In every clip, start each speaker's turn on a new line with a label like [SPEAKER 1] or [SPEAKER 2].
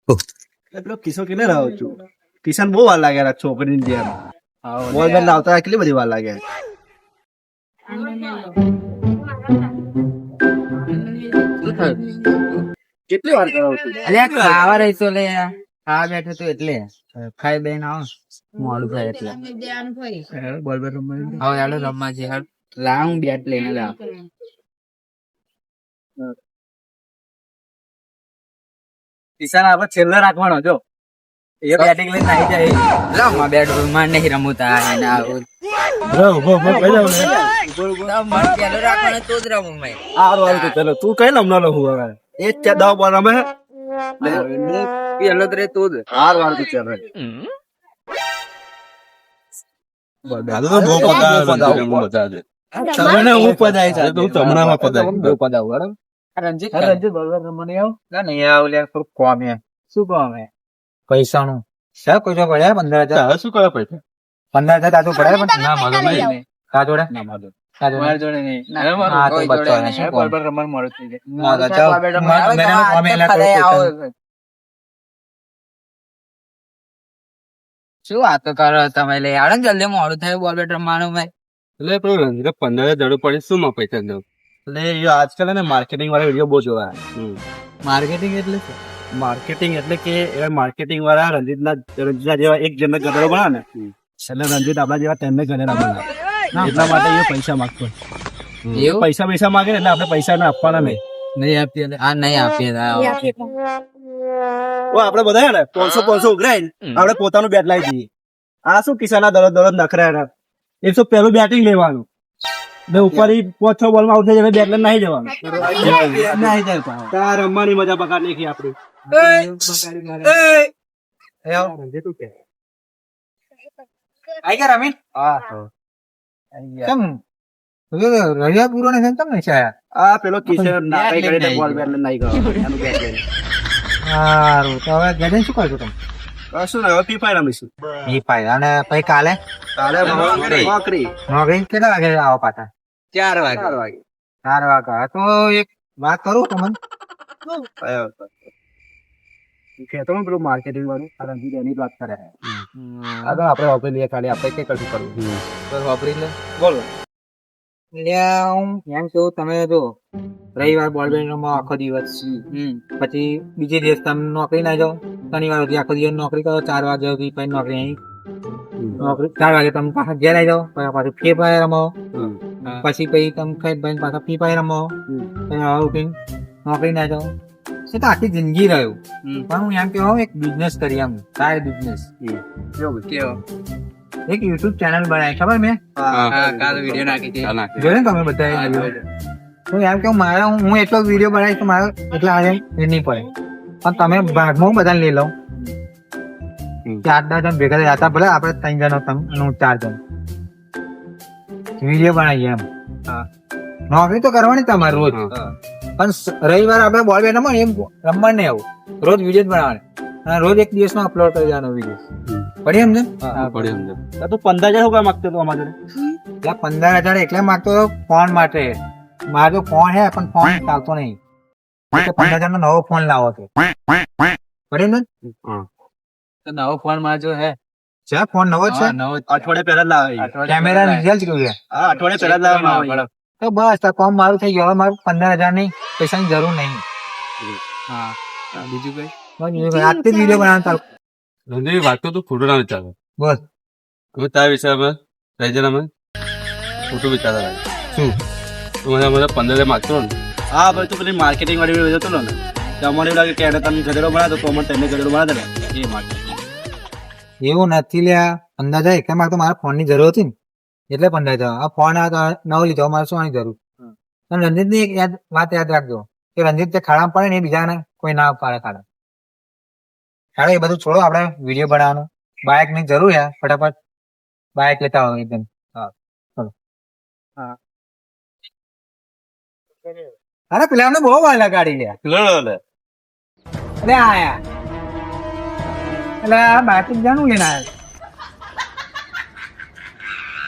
[SPEAKER 1] પેલો કિસ્સો કેને રહ્યો છું કિશન બહુ વાર લાગે છોકરીની જેમ બોલ બેલ લાવતા કેટલી બધી વાર લાગે કેટલી વાર કરાવું છું
[SPEAKER 2] અલ્યા ખાવા રહીશો લે ખાવા બેઠો તો એટલે ખાઈ બેન આવો મોડું થાય એટલે
[SPEAKER 1] બોલ બેલ રમવા
[SPEAKER 2] હવે યાડો રમવા છે હાલ લાવું બેટ લઈને લાવ
[SPEAKER 1] કિશન આપણે છેલ્લે રાખવાનો જો એ બેટિંગ લઈને આવી જાય
[SPEAKER 2] રમવા બેટ માં નહીં રમુતા એને આવું પેલો રાખવાનો તો જ રમું મેં
[SPEAKER 1] ચલો તું કઈ નમનો લખું હવે એ જ દવા બોલ રમે
[SPEAKER 2] પેલો તો રે તો જ
[SPEAKER 1] હાર વાર તું ચાલે
[SPEAKER 2] રણજીત
[SPEAKER 1] રંજીત બોલ રમવાની આવ
[SPEAKER 2] ના નહીં આવું લે થોડું કોમ હે
[SPEAKER 1] શું કહો અમે
[SPEAKER 2] પૈસાનું સર કોઈ પડ્યા 15,000
[SPEAKER 1] શું કરે પૈસા
[SPEAKER 2] 15,000 તાતું પડ્યા પણ
[SPEAKER 1] ના મારો નહીં
[SPEAKER 2] તા જોડે
[SPEAKER 1] ના મારો
[SPEAKER 2] તા જોડે
[SPEAKER 1] મારી જોડે નહીં
[SPEAKER 2] હા તો બચ્ચો હે શું
[SPEAKER 1] બોલ પર રમવાનું મોડું થઈ જાય
[SPEAKER 2] ના તો ચાલ મેને કોમ એલા શું વાતો કરો તમે લે આડો ને જલ્દી મોડું થાય બોલ બેટ રમવાનું મેં
[SPEAKER 1] એટલે પેલું રંજીત 15,000 જરૂર પડે શું માં પૈસા દઉં એટલે એ આજકાલ ને માર્કેટિંગ વાળા વિડીયો બહુ જોવા
[SPEAKER 2] માર્કેટિંગ એટલે શું
[SPEAKER 1] માર્કેટિંગ એટલે કે એ માર્કેટિંગ વાળા રંજીતના જેવા એક જણને ગધેડો બનાવે ને એટલે રંજીત આપણા જેવા તેમને ગધેડા બનાવે એટલા માટે એ પૈસા માંગતો
[SPEAKER 2] એવું
[SPEAKER 1] પૈસા માંગે ને એટલે આપણે પૈસા ના આપવાના નહીં
[SPEAKER 2] નહીં આપીએ આ નહીં આપીએ
[SPEAKER 1] આપડે બધા ને 500 ઉઘરાય આપડે પોતાનું બેટ લાવી દઈએ આ શું કિસાના દરરોજ નખરા એ તો પેલું બેટિંગ લેવાનું ને ઉપર 5-6 બોલમાં આઉટ થઈ જાય બેટ લઈને નાહી જવાનું નાહી જાય રમવાની મજા બગાડ નાખી આપડી
[SPEAKER 2] આઈ ગયા રમીન કેમ રજા પૂરો ને કેમ નહીં છાયા
[SPEAKER 1] આ પેલો કિશન નાકાઈ કરીને બોલ બેટ લઈને નાહી ગયો એનું બેટ લઈને
[SPEAKER 2] સારું તો હવે ગેડિંગ શું કરશો તમે
[SPEAKER 1] શું હવે ફ્રી ફાયર રમીશું
[SPEAKER 2] ઈ પાય અને પછી કાલે
[SPEAKER 1] નોકરી
[SPEAKER 2] નોકરી કેટલા વાગે આવો પાછા
[SPEAKER 1] 4 વાગે
[SPEAKER 2] 4 વાગે તો એક વાત કરું તમને
[SPEAKER 1] ખેતો માં પેલું માર્કેટિંગ વાળું આ રંજીત એની જ વાત કરે આ તો આપણે વાપરી લઈએ ખાલી આપણે કઈ કશું કરવું
[SPEAKER 2] વાપરી લે
[SPEAKER 1] બોલો
[SPEAKER 2] હું એમ કેવું તમે જો રવિવાર બોલ બેટ રમવા આખો દિવસ પછી બીજે દિવસ તમે નોકરી ના જાઓ શનિવાર સુધી આખો દિવસ નોકરી કરો 4 વાગે સુધી પછી નોકરી અહીં નોકરી 4 વાગે તમે પાછા ઘેર આવી જાઓ પાછું ફ્રી ફાયર રમો પછી તમે ખાઈ ભાઈ પાછા ફ્રી ફાયર રમો પછી ઉઠીને નોકરી ના જાઓ એ તો આખી જિંદગી રહ્યું પણ હું એમ કેવું એક બિઝનેસ કરી એમ સાઈડ બિઝનેસ એક યુટ્યુબ ચેનલ બનાવી ખબર મેં
[SPEAKER 1] કાલ વિડીયો નાખી છે
[SPEAKER 2] જોયું ને તમે બધા હું એમ કેવું મારે હું એટલો વિડીયો બનાવીશ તો મારે એટલા આજે એ નહીં પડે પણ તમે ભાગમાં બધાને લઈ લો 4-10 જણ ભેગા થયા હતા ભલે આપણે 3 જણ હતા અને હું 4 જણ વિડીયો બનાવીએ એમ નોકરી તો કરવાની તમારે રોજ પણ રવિવાર આપણે બોલ બેટ રમવા એમ રમવા નહીં આવું રોજ વિડીયો જ બનાવવાના અને રોજ એક દિવસમાં અપલોડ કરી દેવાનો વિડીયો પડી સમજે
[SPEAKER 1] તો 15,000 શું કામ માંગતો હતો અમારા જોડે
[SPEAKER 2] એટલે 15,000 એટલે માંગતો હતો ફોન માટે મારો તો ફોન હે પણ ફોન ચાલતો નહીં 15,000 નો નવો ફોન લાવો હતો પડી ને
[SPEAKER 1] નવો ફોન માં જો હે
[SPEAKER 2] છે ફોન નવો જ છે
[SPEAKER 1] અઠવાડિયે પહેલા જ લાવે
[SPEAKER 2] કેમેરા રિઝલ્ટ કેવું છે
[SPEAKER 1] હા અઠવાડિયે પહેલા જ લાવે
[SPEAKER 2] તો બસ તો કોમ મારું થઈ ગયું હવે મારું 15,000 ની પૈસાની જરૂર નહીં
[SPEAKER 1] હા બીજું કઈ
[SPEAKER 2] આજથી જ વિડીયો બનાવવાનું ચાલુ
[SPEAKER 3] રંજીત વાત તો ખોટું ના વિચારો
[SPEAKER 2] બસ
[SPEAKER 3] હવે તારા વિષયમાં રહી જરા મને ખોટું વિચારતા લાગે
[SPEAKER 2] શું
[SPEAKER 3] તું મને 15,000 માગતો ને
[SPEAKER 1] હા ભાઈ તું પેલી માર્કેટિંગ વાળી વિડીયો જતો ને તો અમને એવું લાગે કે એને તમે ગધેડો બનાવતો તો અમને તેને ગધેડો બનાવતો ને એ માટે
[SPEAKER 2] એવું નથી લ્યા 15,000 એટલે મારે તો મારા ફોન ની જરૂર હતી ને એટલે 15,000 આ ફોન નવો લીધો મારે શું આની જરૂર અને રંજીત ની એક વાત યાદ રાખજો કે રંજીત જે ખાડામાં પડે ને એ બીજાને કોઈ ના પાડે ખાડા ખાડા એ બધું છોડો આપણે વિડીયો બનાવવાનો બાઇક ની જરૂર છે ફટાફટ બાઇક લેતા હોય એકદમ હા ચલો હા અરે પેલા અમને બહુ વાર લગાડી લે અરે આયા એટલે આ બાઇક જાણું લઈને આવ્યા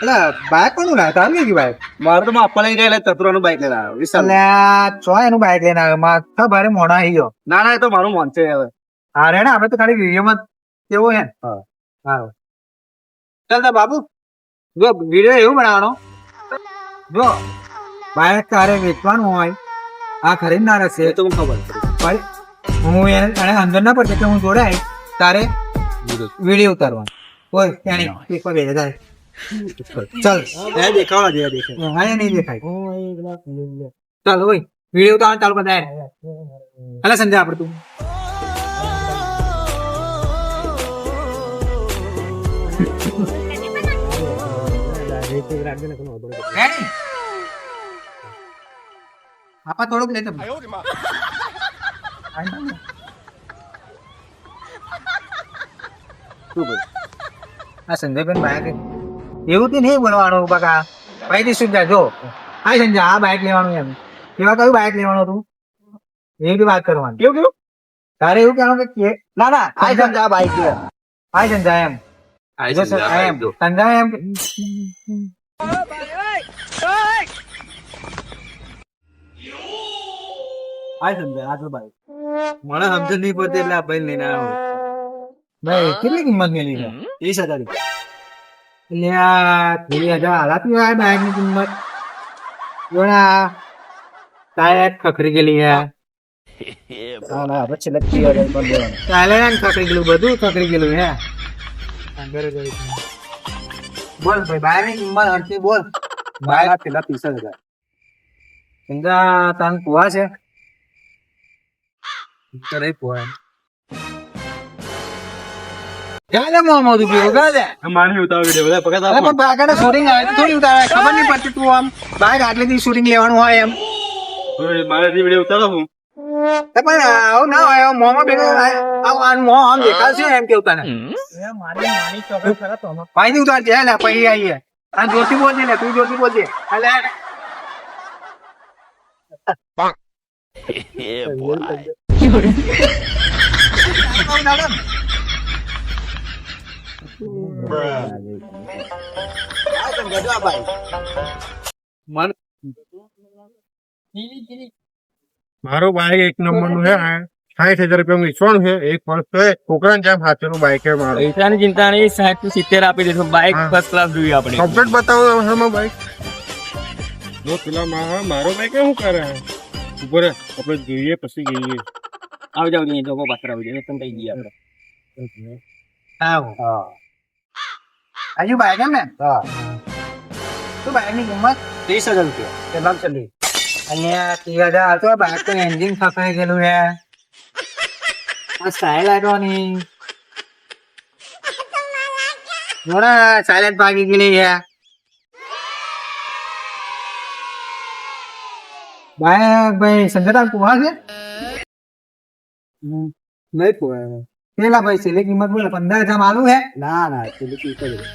[SPEAKER 2] એટલે બાઇક કોનું લાવ્યા તારું કઈ બાઇક
[SPEAKER 1] મારે તો આપવા લઈ ગયા ચતુરાનું બાઈક લઈને આવ્યો વિશાલ
[SPEAKER 2] એટલે ચો એનું બાઇક લઈને આવ્યો માથા ભારે મોડા આવી ગયો
[SPEAKER 1] ના ના એ તો મારું મન છે હવે
[SPEAKER 2] હા રે ને આપણે તો ખાલી વિડીયોમાં કેવો હે
[SPEAKER 1] હા.
[SPEAKER 2] હા ચાલ તો બાબુ જો વિડીયો એવું બનાવવાનો જો બાઇક તારે વેચવાનું હોય આ ખરીદનાર હશે
[SPEAKER 1] એ તો મને ખબર છે.
[SPEAKER 2] ભાઈ હું એને અંદર ના પડશે કે હું જોડે આવીશ તારે વિડીયો ઉતારવાનો કોઈ ત્યાંની પેપર ભેગા થાય ચાલ
[SPEAKER 1] એ દેખાવા જેવા દેખાય.
[SPEAKER 2] હા એ નહીં દેખાય ચાલો ભાઈ વિડીયો ઉતારવાનું ચાલુ બધા અલા સંજય આપણે તું રેડી? આપા થોડુંક લેતો
[SPEAKER 1] શું બોલ?
[SPEAKER 2] આ સંજયબેન બાઈક એવું તો નહીં બોલવાનું બકા ભાઈ થી શું જો હા સંજય આ બાઈક લેવાનું એમ કેવા કયું બાઈક લેવાનું હતું એવી બી વાત કરવાની
[SPEAKER 1] કેવું
[SPEAKER 2] તારે એવું કહેવાનું કે
[SPEAKER 1] ના ના આ સમજા આ બાઈક છે.
[SPEAKER 2] હા સંજય એમ
[SPEAKER 3] આઈ
[SPEAKER 2] જો
[SPEAKER 3] સંજય,
[SPEAKER 2] એમ
[SPEAKER 3] જો.
[SPEAKER 2] સંજય એમ
[SPEAKER 1] આ સમજા આ તો બાઈક મને સમજ નહીં પડતી એટલે આ ભાઈ લઈને આવ્યો.
[SPEAKER 2] ભાઈ કેટલી કિંમત મેલી છે
[SPEAKER 1] 30,000 રૂપિયા.
[SPEAKER 2] એટલે આ 30,000 હાલાતી હોય બાઈક ની કિંમત જોડા ટાયર ખખરી ગયેલી છે
[SPEAKER 1] હા ના હવે છેલ્લે 30,000 પર દેવાનું.
[SPEAKER 2] ટાયર ખખરી ગયેલું બધું ખખરી ગયેલું હે બોલ ભાઈ બાઈક ની કિંમત હરતી બોલ
[SPEAKER 1] બાઈક પેલા 30,000.
[SPEAKER 2] સમજા તન કુવા છે
[SPEAKER 1] તો નહીં પોહાય.
[SPEAKER 2] ગાલે મોહમ્મદ ઉભી ગાલે
[SPEAKER 1] મારી ઉતાવળ વિડિયો બધા પકડ
[SPEAKER 2] અરે પણ બાગાને શૂટિંગ આવે તો થોડી ઉતારે ખબર નહીં પડતી તું આમ બાઈક આટલેથી શૂટિંગ લેવાનું હોય એમ
[SPEAKER 1] મારે વિડિયો ઉતારો હું.
[SPEAKER 2] પણ આવું ના હોય મોમાં ભેગો મોં આમ દેખાશે એમ કેવું તને ભાઈ ની ઉતાર છે લે પછી આવીએ આ જોરથી બોલજે લે તું જોરથી બોલજે એટલે
[SPEAKER 4] મારો બાઈક એક નંબર નું છે 60,000 રૂપિયા વેચવાનું છે એક વર્ષ છે છોકરાને જેમ હાથેનું બાઈક છે મારું
[SPEAKER 5] પૈસાની ચિંતા નહીં 60 થી 70 આપી દેશું બાઈક
[SPEAKER 4] હા.
[SPEAKER 5] ફર્સ્ટ ક્લાસ જોઈએ આપણે
[SPEAKER 4] કમ્પ્લીટ બતાવો હમણાં બાઈક જો પેલા મારો બાઈક શું કરે ઉપર આપણે જોઈએ પછી ગઈએ
[SPEAKER 5] આવી જાવ જોઈએ જોકો પાત્ર આવી જાય તમે કઈ ગયા આપણે
[SPEAKER 2] હજુ બાઈક એમ ને
[SPEAKER 1] હા
[SPEAKER 2] શું બાઈક ની કિંમત
[SPEAKER 1] 30,000 રૂપિયા. કેટલામ ચાલી?
[SPEAKER 2] અહીંયા 30,000 તો બાઈક તો એન્જિન ફસાઈ ગયેલું છે આ સ્ટાઇલ આવવાની જોડા સાયલેન્ટ ભાગી ગયેલી છે બાઈક ભાઈ સંજયતા કુવા છે
[SPEAKER 1] નહીં પોહાય.
[SPEAKER 2] પેલા ભાઈ છેલ્લી કિંમત બોલે 15,000 માલું છે
[SPEAKER 1] ના ના પેલી 30,000.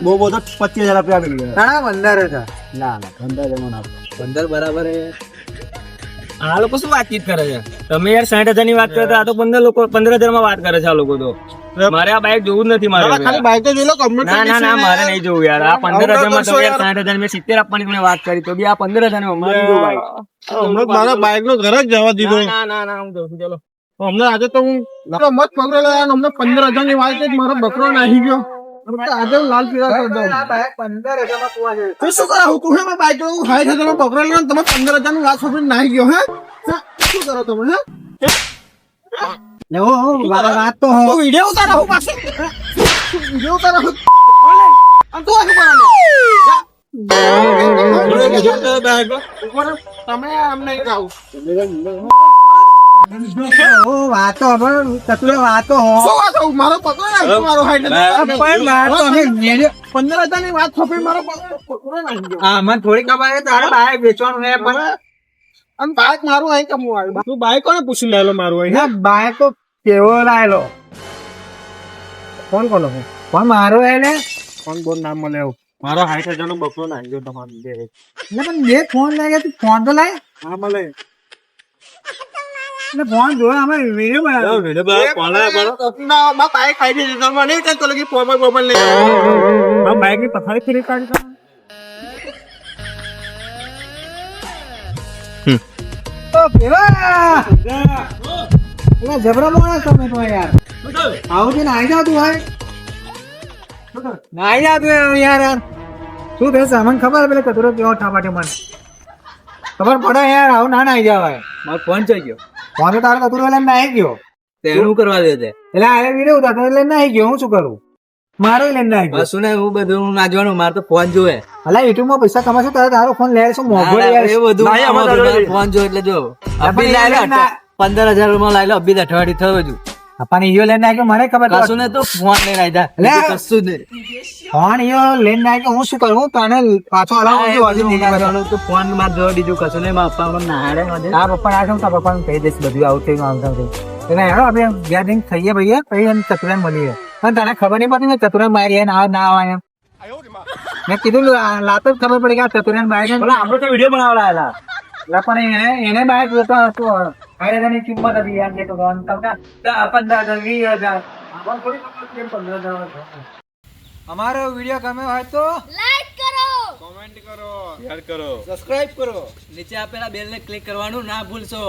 [SPEAKER 1] બહુ બહુ તો 25,000 રૂપિયા આપી દીધા.
[SPEAKER 2] ઘણા 15,000
[SPEAKER 1] ના ના 15,000 માં ના આપો.
[SPEAKER 5] 15 બરાબર આ લોકો શું વાતચીત કરે છે તમે યાર 60,000 ની વાત કરો તો આ તો 15,000 માં વાત કરે છે આ લોકો તો મારે આ બાઈક જોવું જ નથી મારે
[SPEAKER 4] ખાલી બાઈક તો જોઈ લો કમ્પ્લીટ
[SPEAKER 5] ના ના ના મારે નહીં જોવું યાર આ 15,000 માં તમે યાર 60,000 મેં 70 આપવાની મને વાત કરી તો બી આ 15,000 ની મારે જોવું બાઈક
[SPEAKER 4] હમણાં મારા બાઈક નો ઘર જ જવા દીધો
[SPEAKER 5] ના ના ના હું જોઉં છું ચલો
[SPEAKER 4] હમણાં આજે તો હું મત પકડેલો હમણાં 15,000 ની વાત છે મારો બકરો નાહી ગયો આજે હું લાલ પીળા કરી દઉં
[SPEAKER 2] આ બાઈક 15,000 માં કુવા છે
[SPEAKER 4] તું શું કરો હું કહું મેં બાઈક હું 60,000 માં પકડેલો ને તમે 15,000 ની વાત સાંભળીને નાહી ગયો હે શું કરો તમે હે
[SPEAKER 2] મારા વાત તો હો
[SPEAKER 4] વિડીયો ઉતારો હું પાસે વિડીયો ઉતારો હું આ તો શું કરવાનું તમે આમ નહીં જાવ
[SPEAKER 2] વાતો હવે તતુલે વાતો હો
[SPEAKER 4] શું વાત કહું? મારો પકડો નાખ્યો મારો હાઈટ
[SPEAKER 2] પણ વાતો અમે
[SPEAKER 4] 15,000 ની વાત ખોપી મારો પકડો નાખ્યો
[SPEAKER 2] હા મને થોડી ખબર છે તારે બાઈક વેચવાનું છે પણ
[SPEAKER 4] અને બાઈક મારું અહીં કમું આવ્યું તું બાઈક કોને પૂછી લેલો મારું અહીં
[SPEAKER 2] ના બાઈક તો કેવો લાયેલો
[SPEAKER 4] ફોન કોનો છે
[SPEAKER 2] પણ મારો એને
[SPEAKER 4] ફોન બોલ નામ મળે એવું મારો 60,000 નો બકરો નાખ્યો તમારો બે
[SPEAKER 2] પણ બે ફોન લાગે તું ફોન તો લાય
[SPEAKER 4] હા મળે
[SPEAKER 2] એટલે ફોન જોવા અમે વિડીયો બનાવ્યો
[SPEAKER 4] ના બા બાઈક ખાઈ દીધી તમે નહીં કઈ તો લગી પોપલ લઈ આ બાઈક ની પથારી ફરી કાઢી
[SPEAKER 2] તો પેલા એટલે જબરા માણસ તમે તો યાર આવું છે ને આવી જાવ તું ભાઈ નાઈ જા તું યાર યાર શું થયું સામાન ખબર પેલે કચરો કેવો ઠાપાટે મને ખબર પડે યાર આવું ના નાઈ જવાય
[SPEAKER 5] મારો ફોન ચઈ ગયો
[SPEAKER 2] ફોન તો તારો કચરો લઈને નાઈ ગયો
[SPEAKER 5] તેનું કરવા દે તે
[SPEAKER 2] એટલે આ વિડીયો ઉતારતો લઈને નાઈ ગયો હું શું કરું મારો લઈને નાઈ ગયો
[SPEAKER 5] શું ને હું બધું ના જોવાનું મારે તો ફોન જોવે
[SPEAKER 2] અલા યુટ્યુબ માં પૈસા કમાશો તારો ફોન લે શું મોંઘો લે યાર
[SPEAKER 5] એ બધું
[SPEAKER 1] નહીં, અમારે દાદા
[SPEAKER 5] ફોન જો એટલે જો અભી
[SPEAKER 2] પણ
[SPEAKER 5] લાઈ લો
[SPEAKER 2] યાર
[SPEAKER 5] 15,000 માં લાઈ લો અભી અઠવાડિયું થયું હજુ
[SPEAKER 2] આપણને ઈયો લઈને નાઈ ગયો મને ખબર
[SPEAKER 5] કશું ને તો ફોન લઈને આવી
[SPEAKER 2] લે.
[SPEAKER 5] જા કશું જ નહીં
[SPEAKER 2] ફોન ઈયો લઈને નાઈ ગયો હું શું કરું તને પાછો હલાવું છું હજી નહીં કરવાનું.
[SPEAKER 5] તો ફોન માં જોવા દીધું કશું નહીં મારા પપ્પા મને નાહાડે મને
[SPEAKER 2] તારા પપ્પા ના તારા પપ્પાને કહી દઈશ બધું આવું થયું આમ થયું એટલે હેડો આપણે ઘેર જઈને ખાઈએ ભૈયા પછી એને ચતુરાને મળીએ પણ તને ખબર નહીં પડતી ને ચતુરાને મારી ના ના આવે એમ મેં કીધું લાતો જ ખબર પડી કે આ ચતુરાને બાય છે
[SPEAKER 1] આપણે તો વિડીયો બનાવવા આવેલા
[SPEAKER 2] એટલે પણ એને બાય જોતો હતો આની કિંમત હતી યાર કે તો અંકલ કા 15,000 20,000 આમાં થોડી ખબર કેમ 15,000 અમારો વિડીયો ગમ્યો હોય તો
[SPEAKER 6] લાઈક કરો
[SPEAKER 4] કોમેન્ટ કરો શેર કરો
[SPEAKER 5] સબસ્ક્રાઇબ કરો નીચે આપેલા બેલ ને ક્લિક કરવાનું ના ભૂલશો